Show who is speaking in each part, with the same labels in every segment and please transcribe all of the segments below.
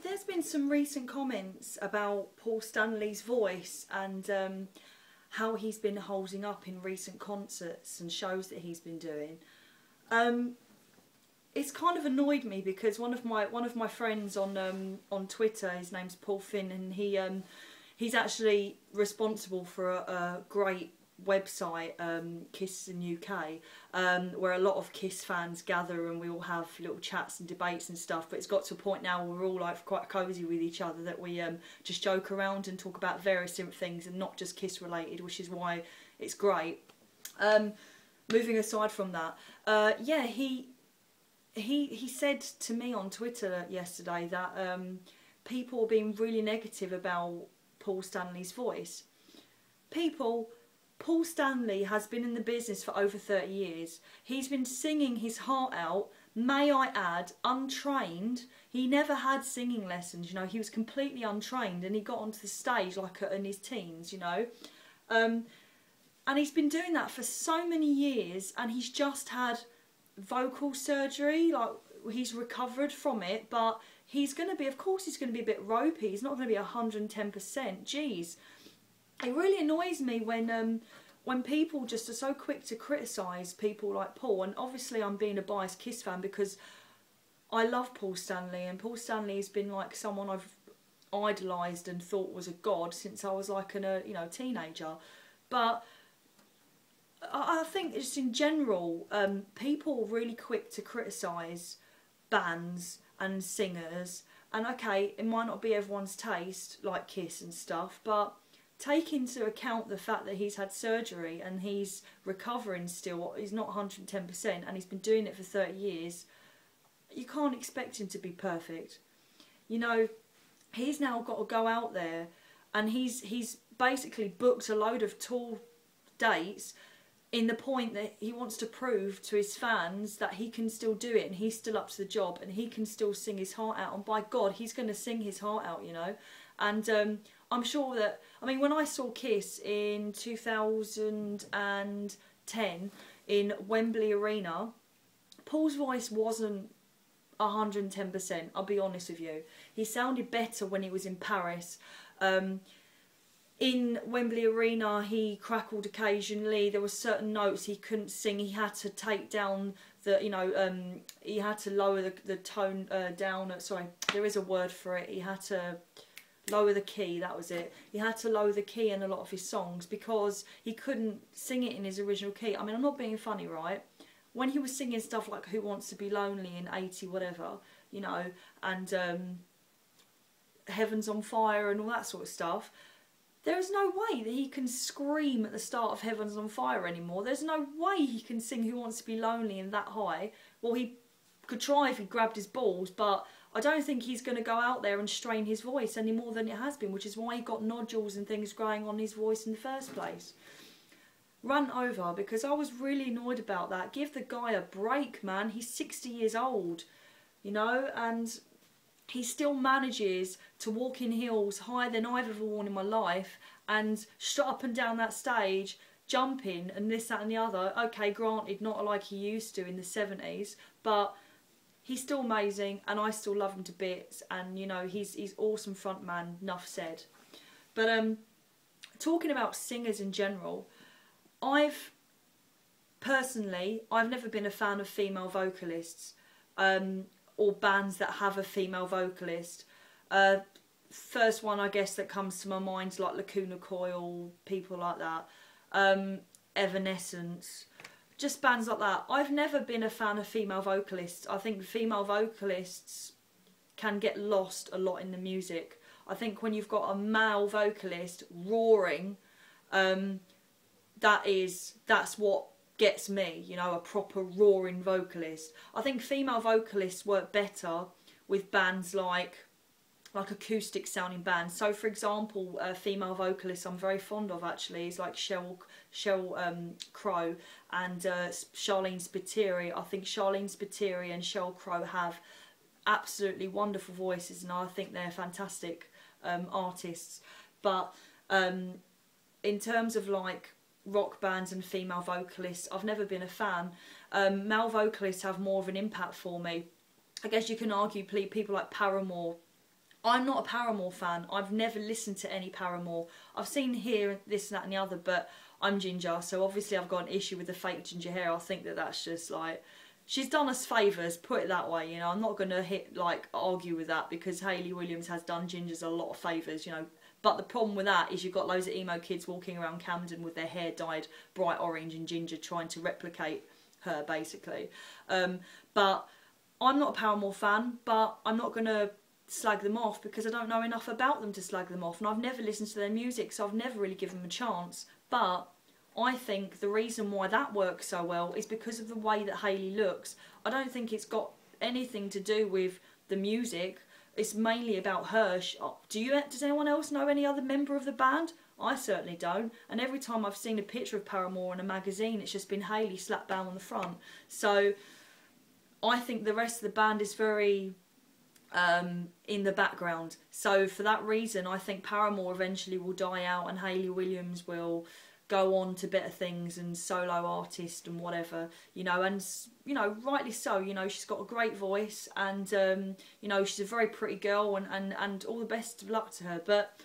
Speaker 1: There's been some recent comments about Paul Stanley's voice and how he's been holding up in recent concerts and shows that he's been doing. It's kind of annoyed me because one of my friends on Twitter, his name's Paul Finn, and he's actually responsible for a great website, Kiss in UK, where a lot of Kiss fans gather and we all have little chats and debates and stuff. But it's got to a point now where we're all like quite cosy with each other, that we just joke around and talk about various different things and not just Kiss related, which is why it's great. Moving aside from that, yeah, he said to me on Twitter yesterday that people are being really negative about Paul Stanley's voice. Paul Stanley has been in the business for over 30 years. He's been singing his heart out, may I add, untrained. He never had singing lessons, you know. He was completely untrained and he got onto the stage like in his teens, you know. And he's been doing that for so many years, and he's just had vocal surgery. Like, he's recovered from it, but he's going to be, of course he's going to be a bit ropey. He's not going to be 110%. Jeez. It really annoys me when people just are so quick to criticise people like Paul. And obviously I'm being a biased Kiss fan because I love Paul Stanley, and Paul Stanley has been like someone I've idolised and thought was a god since I was like a teenager. But I think just in general, people are really quick to criticise bands and singers. And okay, it might not be everyone's taste, like Kiss and stuff, but take into account the fact that he's had surgery and he's recovering still. He's not 110% and he's been doing it for 30 years. You can't expect him to be perfect. You know, he's now got to go out there, and he's basically booked a load of tour dates in the point that he wants to prove to his fans that he can still do it and he's still up to the job and he can still sing his heart out. And by God, he's going to sing his heart out, you know. And I'm sure that, I mean, when I saw Kiss in 2010 in Wembley Arena, Paul's voice wasn't 110%, I'll be honest with you. He sounded better when he was in Paris. In Wembley Arena, he crackled occasionally. There were certain notes he couldn't sing. He had to take down the, he had to lower the tone down. Sorry, there is a word for it. He had to lower the key, that was it. He had to lower the key in a lot of his songs because he couldn't sing it in his original key. I mean, I'm not being funny, right? When he was singing stuff like Who Wants to Be Lonely in 80 whatever, you know, and Heaven's on Fire and all that sort of stuff, there is no way that he can scream at the start of Heaven's on Fire anymore. There's no way he can sing Who Wants to Be Lonely in that high. Well, he could try if he grabbed his balls, but I don't think he's going to go out there and strain his voice any more than it has been, which is why he got nodules and things growing on his voice in the first place. Rant over, because I was really annoyed about that. Give the guy a break, man. He's 60 years old, you know, and he still manages to walk in heels higher than I've ever worn in my life and strut up and down that stage, jumping and this, that and the other. Okay, granted, not like he used to in the 70s, but he's still amazing and I still love him to bits, and you know, he's awesome frontman, enough said. But talking about singers in general, I've never been a fan of female vocalists, or bands that have a female vocalist. First one I guess that comes to my mind is like Lacuna Coil, people like that, Evanescence, just bands like that. I've never been a fan of female vocalists. I think female vocalists can get lost a lot in the music. I think when you've got a male vocalist roaring, that's what gets me, you know, a proper roaring vocalist. I think female vocalists work better with bands like acoustic sounding bands. So for example, a female vocalist I'm very fond of actually is like Sheryl Crow and Charlene Spiteri. I think Charlene Spiteri and Sheryl Crow have absolutely wonderful voices, and I think they're fantastic artists. But in terms of like rock bands and female vocalists, I've never been a fan. Male vocalists have more of an impact for me. I guess you can argue people like Paramore I'm not a Paramore fan. I've never listened to any Paramore. I've seen here this and that and the other, but I'm ginger, so obviously I've got an issue with the fake ginger hair. I think that that's just like, she's done us favours, put it that way, you know. I'm not going to argue with that, because Hayley Williams has done gingers a lot of favours, you know. But the problem with that is you've got loads of emo kids walking around Camden with their hair dyed bright orange and ginger, trying to replicate her, basically. But I'm not a Paramore fan, but I'm not going to slag them off because I don't know enough about them to slag them off, and I've never listened to their music, so I've never really given them a chance. But I think the reason why that works so well is because of the way that Hayley looks. I don't think it's got anything to do with the music. It's mainly about her. Does anyone else know any other member of the band? I certainly don't. And every time I've seen a picture of Paramore in a magazine, it's just been Hayley slapped down on the front. So I think the rest of the band is very in the background. So for that reason, I think Paramore eventually will die out and Hayley Williams will go on to better things and solo artist and whatever, you know. And, you know, rightly so, you know, she's got a great voice, and you know, she's a very pretty girl, and all the best of luck to her. But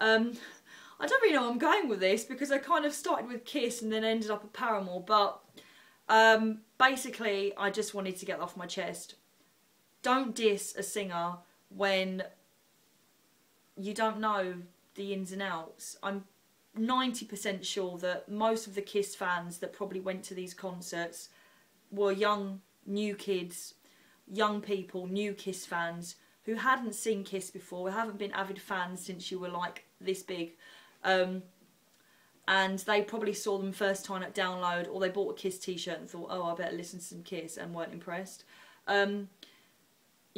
Speaker 1: I don't really know where I'm going with this, because I kind of started with Kiss and then ended up at Paramore. But basically I just wanted to get that off my chest. Don't diss a singer when you don't know the ins and outs. I'm 90% sure that most of the Kiss fans that probably went to these concerts were young, new kids, young people, new Kiss fans who hadn't seen Kiss before, who haven't been avid fans since you were like this big. And they probably saw them first time at Download, or they bought a Kiss t-shirt and thought, oh, I better listen to some Kiss, and weren't impressed.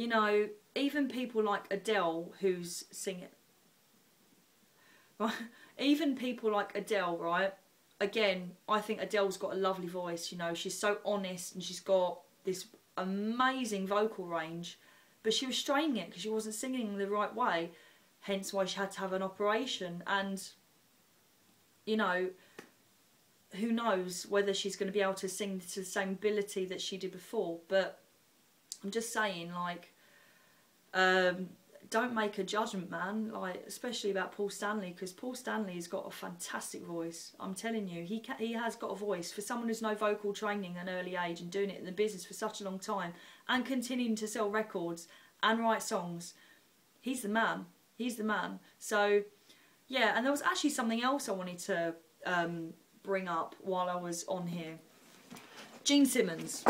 Speaker 1: You know, even people like Adele, who's singing... Even people like Adele, right? Again, I think Adele's got a lovely voice, you know. She's so honest, and she's got this amazing vocal range. But she was straining it because she wasn't singing the right way. Hence why she had to have an operation. And, you know, who knows whether she's going to be able to sing to the same ability that she did before. But I'm just saying, like... don't make a judgment, man, like, especially about Paul Stanley, because Paul Stanley's got a fantastic voice. I'm telling you, he has got a voice. For someone who's no vocal training at an early age and doing it in the business for such a long time and continuing to sell records and write songs, he's the man. He's the man. So, yeah, and there was actually something else I wanted to bring up while I was on here. Gene Simmons.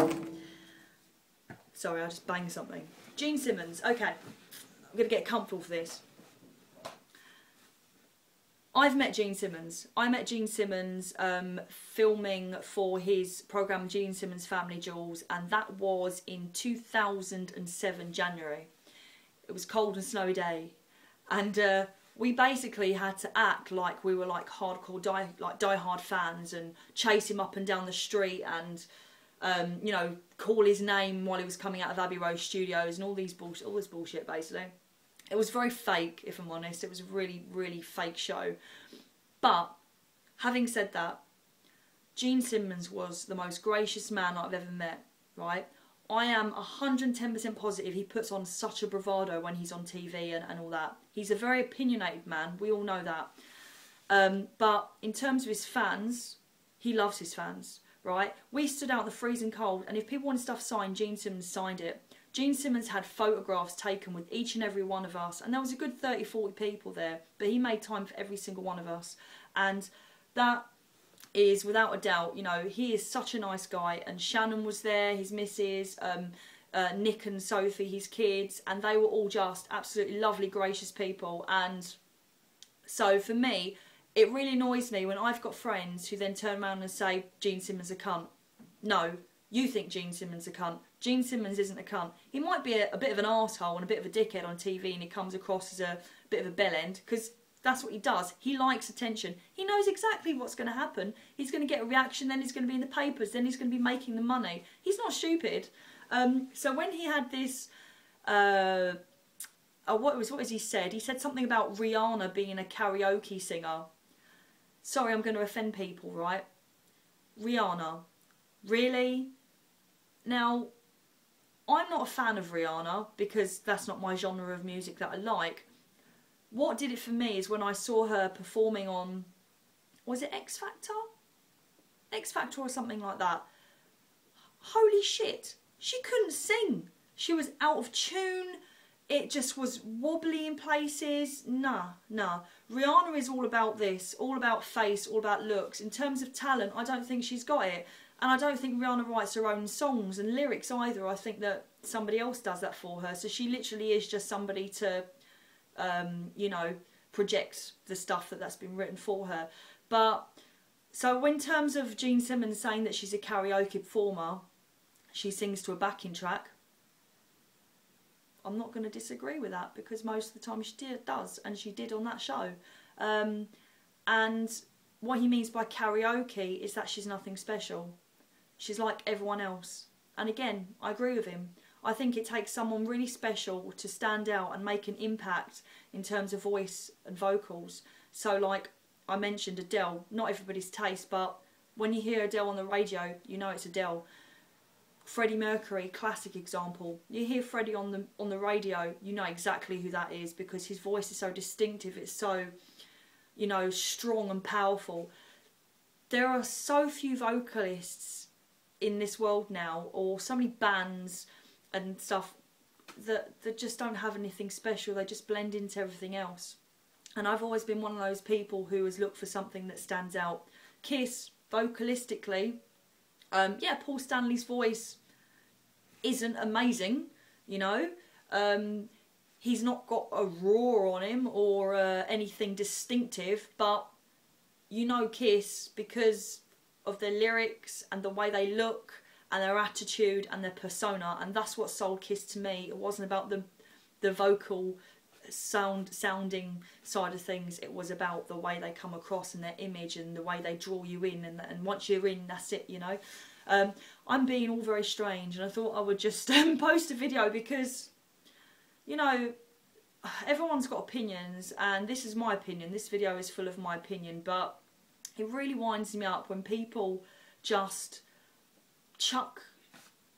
Speaker 1: Sorry, I just banged something. Gene Simmons, okay. I'm going to get comfortable for this. I've met Gene Simmons. I met Gene Simmons filming for his programme Gene Simmons Family Jewels, and that was in 2007, January. It was a cold and snowy day, and we basically had to act like we were like hardcore die-hard fans and chase him up and down the street and you know, call his name while he was coming out of Abbey Road Studios and all this bullshit, basically. It was very fake, if I'm honest. It was a really, really fake show. But, having said that, Gene Simmons was the most gracious man I've ever met, right? I am 110% positive he puts on such a bravado when he's on TV and all that. He's a very opinionated man, we all know that. But, in terms of his fans, he loves his fans. Right? We stood out in the freezing cold, and if people wanted stuff signed, Gene Simmons signed it. Gene Simmons had photographs taken with each and every one of us, and there was a good 30, 40 people there, but he made time for every single one of us. And that is, without a doubt, you know, he is such a nice guy. And Shannon was there, his missus, Nick and Sophie, his kids, and they were all just absolutely lovely, gracious people. And so for me, it really annoys me when I've got friends who then turn around and say, Gene Simmons a cunt. No, you think Gene Simmons a cunt. Gene Simmons isn't a cunt. He might be a bit of an arsehole and a bit of a dickhead on TV, and he comes across as a bit of a bellend, because that's what he does. He likes attention. He knows exactly what's going to happen. He's going to get a reaction, then he's going to be in the papers, then he's going to be making the money. He's not stupid. So when he had this... what was he said? He said something about Rihanna being a karaoke singer. Sorry, I'm going to offend people, right? Rihanna. Really? Now, I'm not a fan of Rihanna because that's not my genre of music that I like. What did it for me is when I saw her performing on, was it X Factor? X Factor or something like that. Holy shit, she couldn't sing. She was out of tune. It just was wobbly in places. Nah. Rihanna is all about this, all about face, all about looks. In terms of talent, I don't think she's got it. And I don't think Rihanna writes her own songs and lyrics either. I think that somebody else does that for her. So she literally is just somebody to, you know, project the stuff that's been written for her. But, so in terms of Gene Simmons saying that she's a karaoke performer, she sings to a backing track, I'm not going to disagree with that because most of the time she does, and she did on that show. And what he means by karaoke is that she's nothing special. She's like everyone else. And again, I agree with him. I think it takes someone really special to stand out and make an impact in terms of voice and vocals. So like I mentioned Adele, not everybody's taste, but when you hear Adele on the radio, you know it's Adele. Freddie Mercury, classic example. You hear Freddie on the radio, you know exactly who that is because his voice is so distinctive, it's so, you know, strong and powerful. There are so few vocalists in this world now, or so many bands and stuff that just don't have anything special. They just blend into everything else. And I've always been one of those people who has looked for something that stands out. Kiss, vocalistically, yeah, Paul Stanley's voice isn't amazing, you know. He's not got a roar on him or anything distinctive, but you know Kiss because of their lyrics and the way they look and their attitude and their persona, and that's what sold Kiss to me. It wasn't about the vocal sounding side of things. It was about the way they come across and their image and the way they draw you in, and once you're in, that's it, you know. I'm being all very strange, and I thought I would just post a video because, you know, everyone's got opinions, and this is my opinion. This video is full of my opinion, but it really winds me up when people just chuck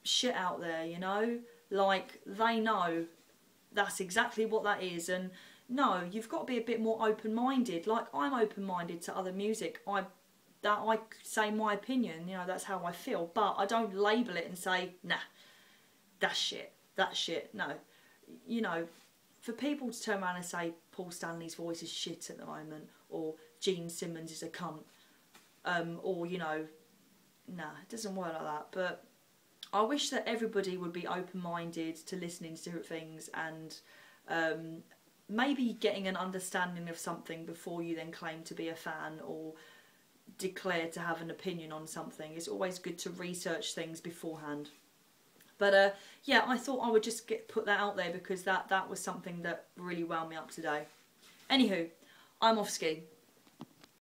Speaker 1: shit out there, you know, like they know that's exactly what that is. And no, you've got to be a bit more open-minded. Like I'm open-minded to other music. I say my opinion, you know, that's how I feel, but I don't label it and say, nah, that's shit, no. You know, for people to turn around and say Paul Stanley's voice is shit at the moment, or Gene Simmons is a cunt, or, you know, nah, it doesn't work like that. But I wish that everybody would be open-minded to listening to different things and maybe getting an understanding of something before you then claim to be a fan or declare to have an opinion on something. It's always good to research things beforehand. But yeah, I thought I would just put that out there because that was something that really wound me up today. Anywho, I'm off ski.